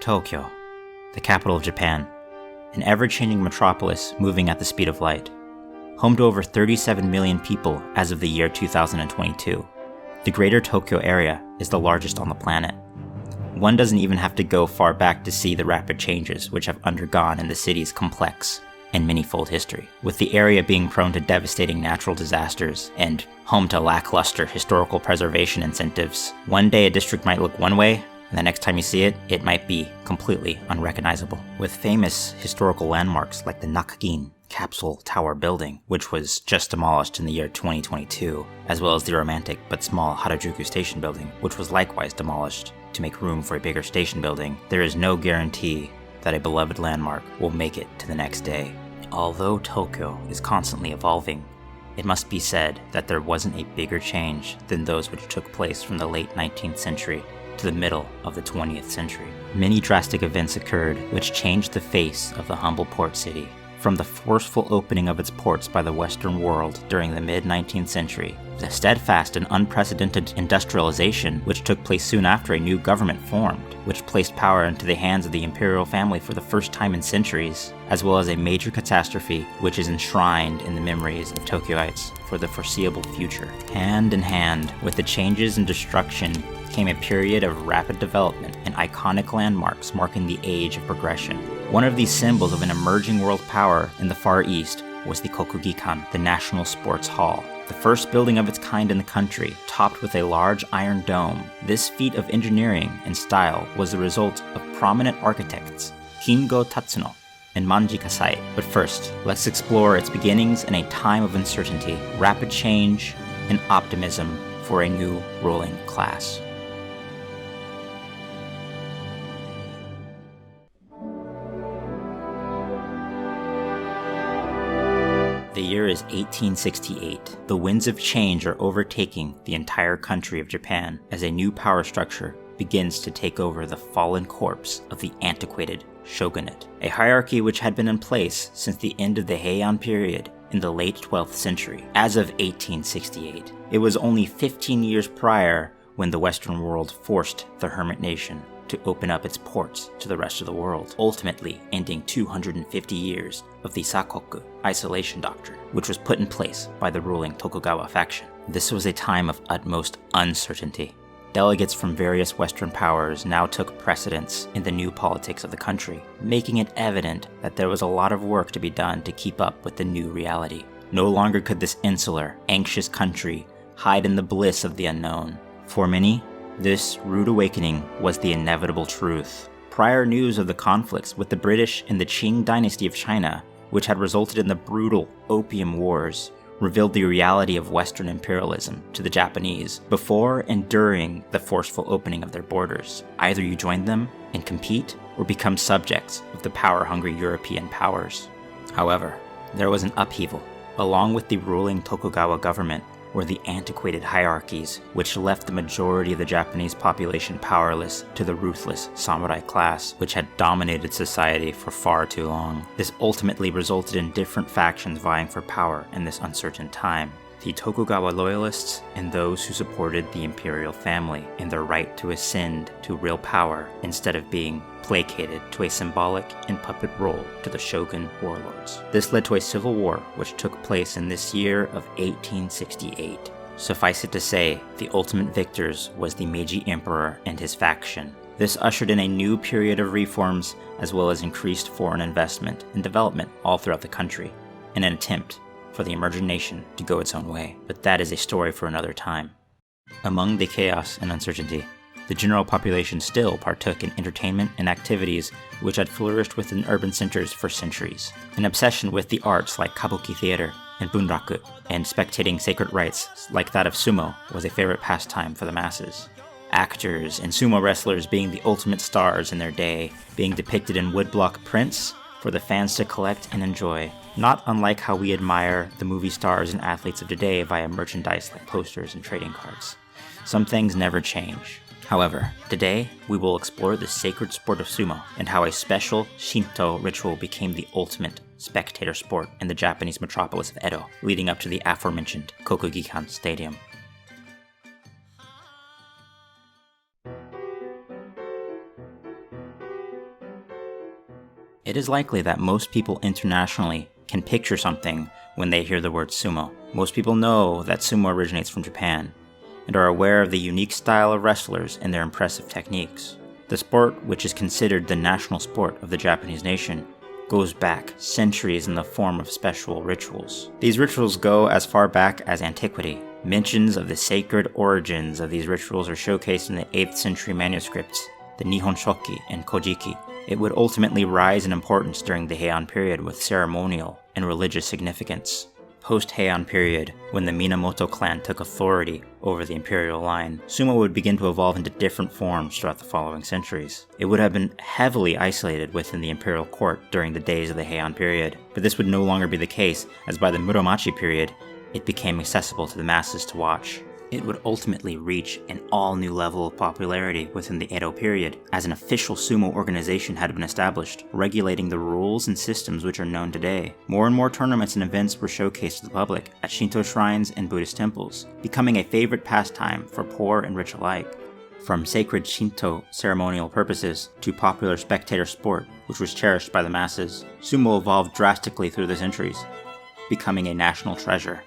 Tokyo, the capital of Japan, an ever-changing metropolis moving at the speed of light. Home to over 37 million people as of the year 2022, the greater Tokyo area is the largest on the planet. One doesn't even have to go far back to see the rapid changes which have undergone in the city's complex and many-fold history, with the area being prone to devastating natural disasters and home to lackluster historical preservation incentives. One day a district might look one way, and the next time you see it, it might be completely unrecognizable. With famous historical landmarks like the Nakagin Capsule Tower building, which was just demolished in the year 2022, as well as the romantic but small Harajuku Station building, which was likewise demolished to make room for a bigger station building, there is no guarantee that a beloved landmark will make it to the next day. Although Tokyo is constantly evolving, it must be said that there wasn't a bigger change than those which took place from the late 19th century to the middle of the 20th century. Many drastic events occurred which changed the face of the humble port city. From the forceful opening of its ports by the Western world during the mid-19th century, the steadfast and unprecedented industrialization which took place soon after a new government formed, which placed power into the hands of the imperial family for the first time in centuries, as well as a major catastrophe which is enshrined in the memories of Tokyoites for the foreseeable future. Hand in hand with the changes and destruction came a period of rapid development and iconic landmarks marking the age of progression. One of these symbols of an emerging world power in the Far East was the Kokugikan, the National Sports Hall, the first building of its kind in the country, topped with a large iron dome. This feat of engineering and style was the result of prominent architects Kingo Tatsuno and Meiji Kasai. But first, let's explore its beginnings in a time of uncertainty, rapid change, and optimism for a new ruling class. The year is 1868. The winds of change are overtaking the entire country of Japan as a new power structure begins to take over the fallen corpse of the antiquated shogunate, a hierarchy which had been in place since the end of the Heian period in the late 12th century. As of 1868, it was only 15 years prior when the Western world forced the Hermit Nation to open up its ports to the rest of the world, ultimately ending 250 years of the Sakoku isolation doctrine, which was put in place by the ruling Tokugawa faction. This was a time of utmost uncertainty. Delegates from various Western powers now took precedence in the new politics of the country, making it evident that there was a lot of work to be done to keep up with the new reality. No longer could this insular, anxious country hide in the bliss of the unknown. For many, this rude awakening was the inevitable truth. Prior news of the conflicts with the British and the Qing dynasty of China, which had resulted in the brutal Opium Wars, revealed the reality of Western imperialism to the Japanese before and during the forceful opening of their borders. Either you join them and compete, or become subjects of the power-hungry European powers. However, there was an upheaval. Along with the ruling Tokugawa government were the antiquated hierarchies, which left the majority of the Japanese population powerless to the ruthless samurai class, which had dominated society for far too long. This ultimately resulted in different factions vying for power in this uncertain time. The Tokugawa loyalists and those who supported the imperial family in their right to ascend to real power instead of being placated to a symbolic and puppet role to the shogun warlords. This led to a civil war which took place in this year of 1868. Suffice it to say, the ultimate victors was the Meiji Emperor and his faction. This ushered in a new period of reforms as well as increased foreign investment and development all throughout the country, in an attempt for the emerging nation to go its own way. But that is a story for another time. Among the chaos and uncertainty, the general population still partook in entertainment and activities which had flourished within urban centers for centuries. An obsession with the arts like kabuki theater and bunraku, and spectating sacred rites like that of sumo was a favorite pastime for the masses. Actors and sumo wrestlers being the ultimate stars in their day, being depicted in woodblock prints for the fans to collect and enjoy, not unlike how we admire the movie stars and athletes of today via merchandise like posters and trading cards. Some things never change. However, today we will explore the sacred sport of sumo and how a special Shinto ritual became the ultimate spectator sport in the Japanese metropolis of Edo, leading up to the aforementioned Kokugikan Stadium. It is likely that most people internationally can picture something when they hear the word sumo. Most people know that sumo originates from Japan, and are aware of the unique style of wrestlers and their impressive techniques. The sport, which is considered the national sport of the Japanese nation, goes back centuries in the form of special rituals. These rituals go as far back as antiquity. Mentions of the sacred origins of these rituals are showcased in the 8th century manuscripts, the Nihon Shoki and Kojiki. It would ultimately rise in importance during the Heian period with ceremonial and religious significance. Post-Heian period, when the Minamoto clan took authority over the imperial line, sumo would begin to evolve into different forms throughout the following centuries. It would have been heavily isolated within the imperial court during the days of the Heian period, but this would no longer be the case, as by the Muromachi period, it became accessible to the masses to watch. It would ultimately reach an all-new level of popularity within the Edo period, as an official sumo organization had been established, regulating the rules and systems which are known today. More and more tournaments and events were showcased to the public at Shinto shrines and Buddhist temples, becoming a favorite pastime for poor and rich alike. From sacred Shinto ceremonial purposes to popular spectator sport, which was cherished by the masses, sumo evolved drastically through the centuries, becoming a national treasure.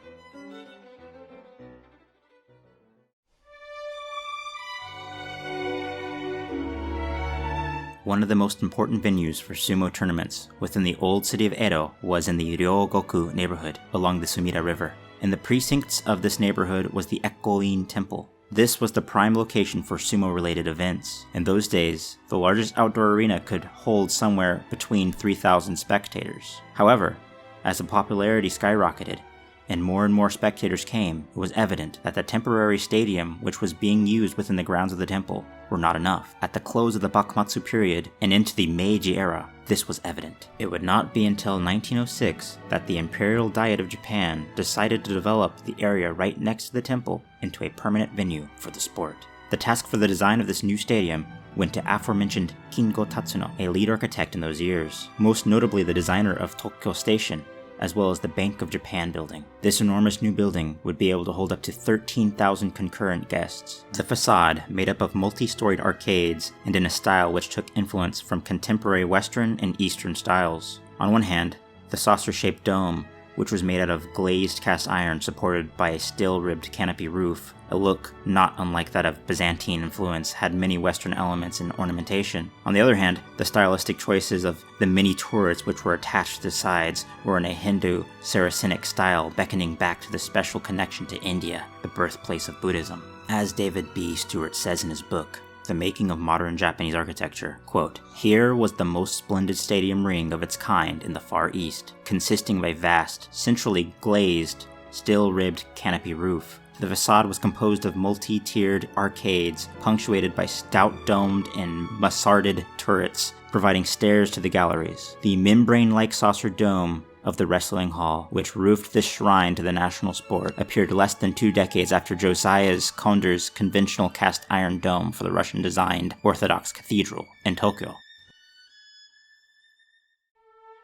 One of the most important venues for sumo tournaments within the old city of Edo was in the Ryogoku neighborhood along the Sumida River. In the precincts of this neighborhood was the Ekoin Temple. This was the prime location for sumo-related events. In those days, the largest outdoor arena could hold somewhere between 3,000 spectators. However, as the popularity skyrocketed, and more spectators came, it was evident that the temporary stadium which was being used within the grounds of the temple were not enough. At the close of the Bakumatsu period and into the Meiji era, this was evident. It would not be until 1906 that the Imperial Diet of Japan decided to develop the area right next to the temple into a permanent venue for the sport. The task for the design of this new stadium went to aforementioned Kingo Tatsuno, a lead architect in those years, most notably the designer of Tokyo Station, as well as the Bank of Japan building. This enormous new building would be able to hold up to 13,000 concurrent guests. The facade, made up of multi-storied arcades and in a style which took influence from contemporary Western and Eastern styles. On one hand, the saucer-shaped dome, which was made out of glazed cast iron supported by a steel-ribbed canopy roof, a look not unlike that of Byzantine influence, had many Western elements in ornamentation. On the other hand, the stylistic choices of the many turrets which were attached to the sides were in a Hindu Saracenic style, beckoning back to the special connection to India, the birthplace of Buddhism. As David B. Stewart says in his book, The Making of Modern Japanese Architecture, quote, "Here was the most splendid stadium ring of its kind in the Far East, consisting of a vast, centrally glazed, steel-ribbed canopy roof. The facade was composed of multi-tiered arcades, punctuated by stout-domed and mansarded turrets, providing stairs to the galleries. The membrane-like saucer dome of the wrestling hall, which roofed this shrine to the national sport, appeared less than 2 decades after Josiah Konder's conventional cast iron dome for the Russian-designed Orthodox Cathedral in Tokyo."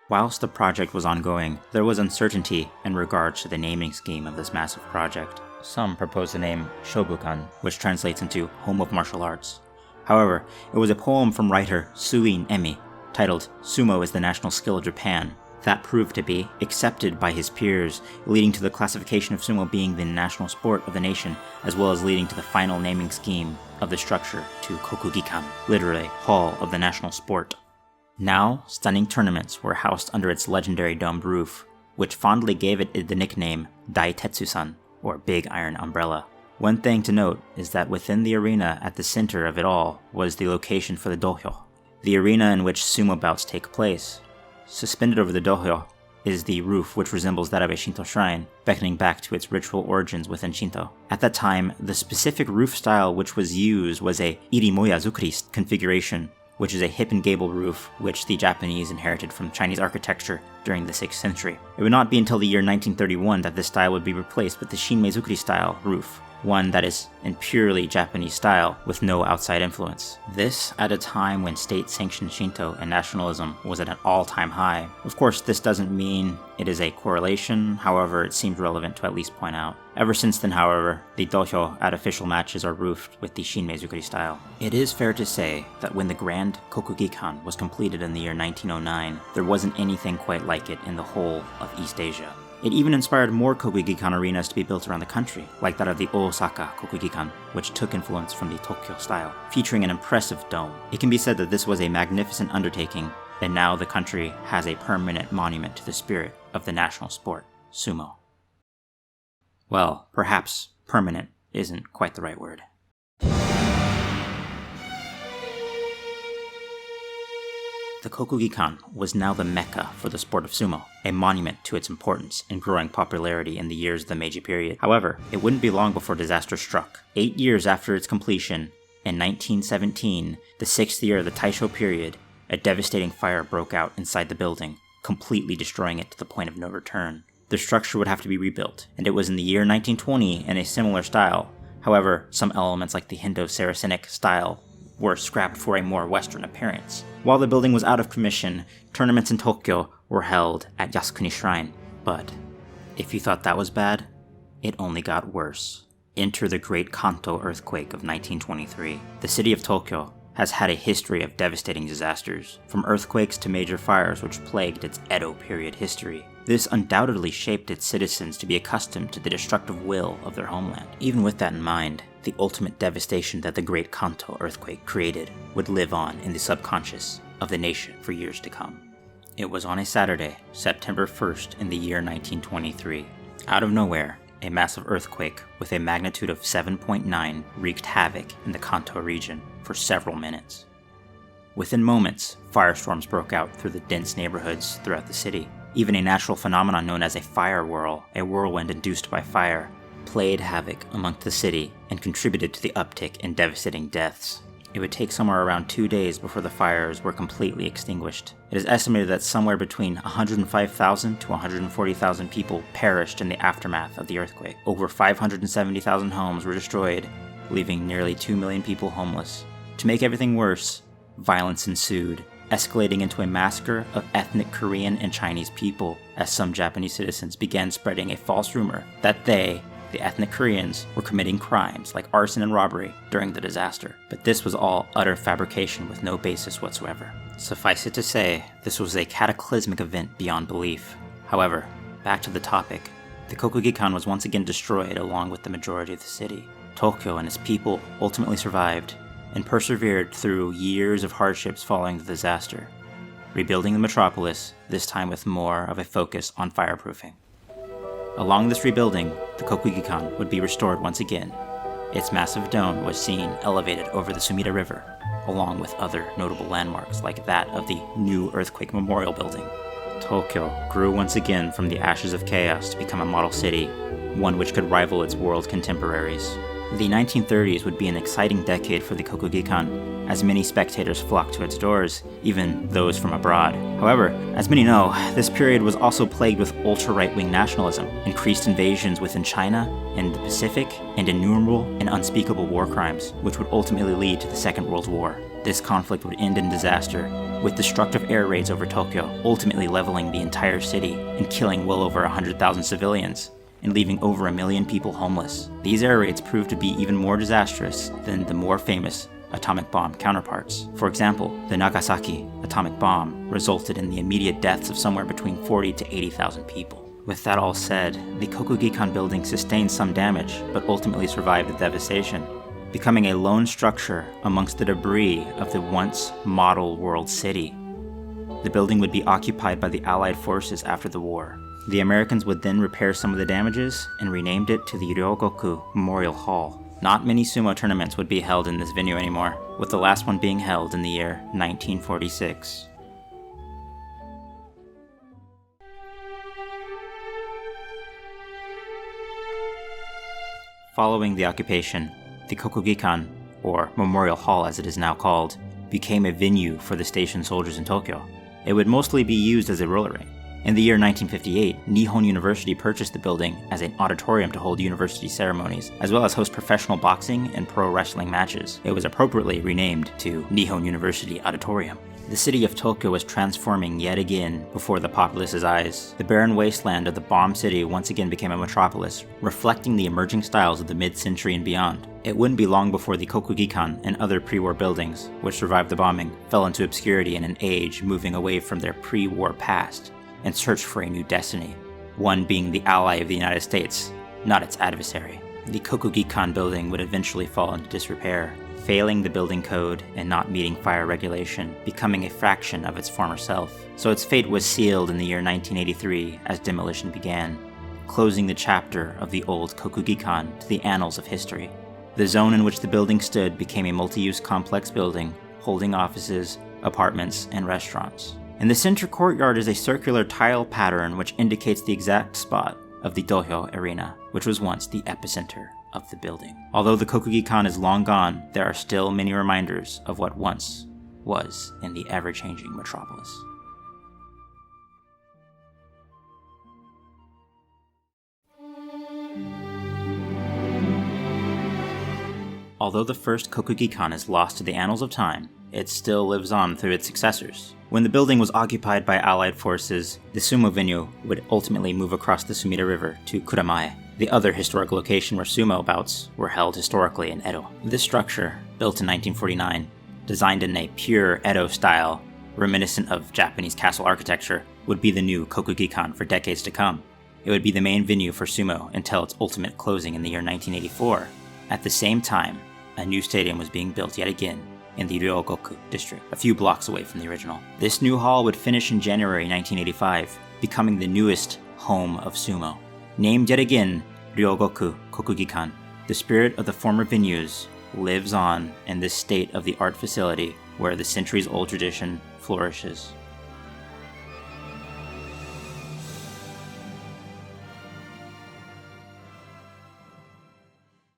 Whilst the project was ongoing, there was uncertainty in regards to the naming scheme of this massive project. Some proposed the name Shobukan, which translates into Home of Martial Arts. However, it was a poem from writer Suin Emi, titled Sumo is the National Skill of Japan, that proved to be accepted by his peers, leading to the classification of sumo being the national sport of the nation, as well as leading to the final naming scheme of the structure to Kokugikan, literally Hall of the National Sport. Now, stunning tournaments were housed under its legendary domed roof, which fondly gave it the nickname Daitetsu-san, or Big Iron Umbrella. One thing to note is that within the arena at the center of it all was the location for the dohyo, the arena in which sumo bouts take place. Suspended over the dohyo is the roof which resembles that of a Shinto shrine, beckoning back to its ritual origins within Shinto. At that time, the specific roof style which was used was a irimoya zukuri configuration, which is a hip and gable roof which the Japanese inherited from Chinese architecture during the 6th century. It would not be until the year 1931 that this style would be replaced with the Shinmei zukuri style roof, one that is in purely Japanese style with no outside influence. This at a time when state-sanctioned Shinto and nationalism was at an all-time high. Of course, this doesn't mean it is a correlation, however, it seems relevant to at least point out. Ever since then, however, the dohyo at official matches are roofed with the shinmeizukuri style. It is fair to say that when the Grand Kokugikan was completed in the year 1909, there wasn't anything quite like it in the whole of East Asia. It even inspired more Kokugikan arenas to be built around the country, like that of the Osaka Kokugikan, which took influence from the Tokyo style, featuring an impressive dome. It can be said that this was a magnificent undertaking, and now the country has a permanent monument to the spirit of the national sport, sumo. Well, perhaps permanent isn't quite the right word. The Kokugikan was now the mecca for the sport of sumo, a monument to its importance and growing popularity in the years of the Meiji period. However, it wouldn't be long before disaster struck. 8 years after its completion, in 1917, the 6th year of the Taisho period, a devastating fire broke out inside the building, completely destroying it to the point of no return. The structure would have to be rebuilt, and it was in the year 1920 in a similar style. However, some elements like the Indo-Saracenic style were scrapped for a more Western appearance. While the building was out of commission, tournaments in Tokyo were held at Yasukuni Shrine. But if you thought that was bad, it only got worse. Enter the Great Kanto earthquake of 1923. The city of Tokyo has had a history of devastating disasters, from earthquakes to major fires which plagued its Edo period history. This undoubtedly shaped its citizens to be accustomed to the destructive will of their homeland. Even with that in mind, the ultimate devastation that the Great Kanto earthquake created would live on in the subconscious of the nation for years to come. It was on a Saturday, September 1st in the year 1923. Out of nowhere, a massive earthquake with a magnitude of 7.9 wreaked havoc in the Kanto region for several minutes. Within moments, firestorms broke out through the dense neighborhoods throughout the city. Even a natural phenomenon known as a fire whirl, a whirlwind induced by fire, played havoc amongst the city and contributed to the uptick in devastating deaths. It would take somewhere around 2 days before the fires were completely extinguished. It is estimated that somewhere between 105,000 to 140,000 people perished in the aftermath of the earthquake. Over 570,000 homes were destroyed, leaving nearly 2 million people homeless. To make everything worse, violence ensued, escalating into a massacre of ethnic Korean and Chinese people as some Japanese citizens began spreading a false rumor that they, the ethnic Koreans, were committing crimes like arson and robbery during the disaster. But this was all utter fabrication with no basis whatsoever. Suffice it to say, this was a cataclysmic event beyond belief. However, back to the topic, the Kokugikan was once again destroyed along with the majority of the city. Tokyo and its people ultimately survived and persevered through years of hardships following the disaster, rebuilding the metropolis, this time with more of a focus on fireproofing. Along this rebuilding, the Kokugikan would be restored once again. Its massive dome was seen elevated over the Sumida River, along with other notable landmarks like that of the new earthquake memorial building. Tokyo grew once again from the ashes of chaos to become a model city, one which could rival its world contemporaries. The 1930s would be an exciting decade for the Kokugikan, as many spectators flocked to its doors, even those from abroad. However, as many know, this period was also plagued with ultra-right-wing nationalism, increased invasions within China and the Pacific, and innumerable and unspeakable war crimes, which would ultimately lead to the Second World War. This conflict would end in disaster, with destructive air raids over Tokyo, ultimately leveling the entire city and killing well over 100,000 civilians, and leaving over 1 million people homeless. These air raids proved to be even more disastrous than the more famous atomic bomb counterparts. For example, the Nagasaki atomic bomb resulted in the immediate deaths of somewhere between 40 to 80,000 people. With that all said, the Kokugikan building sustained some damage, but ultimately survived the devastation, becoming a lone structure amongst the debris of the once model world city. The building would be occupied by the Allied forces after the war. The Americans would then repair some of the damages and renamed it to the Ryogoku Memorial Hall. Not many sumo tournaments would be held in this venue anymore, with the last one being held in the year 1946. Following the occupation, the Kokugikan, or Memorial Hall as it is now called, became a venue for the stationed soldiers in Tokyo. It would mostly be used as a roller rink. In the year 1958, Nihon University purchased the building as an auditorium to hold university ceremonies, as well as host professional boxing and pro wrestling matches. It was appropriately renamed to Nihon University Auditorium. The city of Tokyo was transforming yet again before the populace's eyes. The barren wasteland of the bombed city once again became a metropolis, reflecting the emerging styles of the mid-century and beyond. It wouldn't be long before the Kokugikan and other pre-war buildings, which survived the bombing, fell into obscurity in an age moving away from their pre-war past and searched for a new destiny, one being the ally of the United States, not its adversary. The Kokugikan building would eventually fall into disrepair, failing the building code and not meeting fire regulation, becoming a fraction of its former self. So its fate was sealed in the year 1983 as demolition began, closing the chapter of the old Kokugikan to the annals of history. The zone in which the building stood became a multi-use complex building, holding offices, apartments, and restaurants. In the center courtyard is a circular tile pattern which indicates the exact spot of the Dohyo arena, which was once the epicenter of the building. Although the Kokugikan is long gone, there are still many reminders of what once was in the ever-changing metropolis. Although the first Kokugikan is lost to the annals of time, it still lives on through its successors. When the building was occupied by Allied forces, the Sumo venue would ultimately move across the Sumida River to Kuramae, the other historic location where sumo bouts were held historically in Edo. This structure, built in 1949, designed in a pure Edo style, reminiscent of Japanese castle architecture, would be the new Kokugikan for decades to come. It would be the main venue for sumo until its ultimate closing in the year 1984. At the same time, a new stadium was being built yet again in the Ryogoku district, a few blocks away from the original. This new hall would finish in January 1985, becoming the newest home of sumo. Named yet again Ryogoku Kokugikan, the spirit of the former venues lives on in this state-of-the-art facility where the centuries-old tradition flourishes.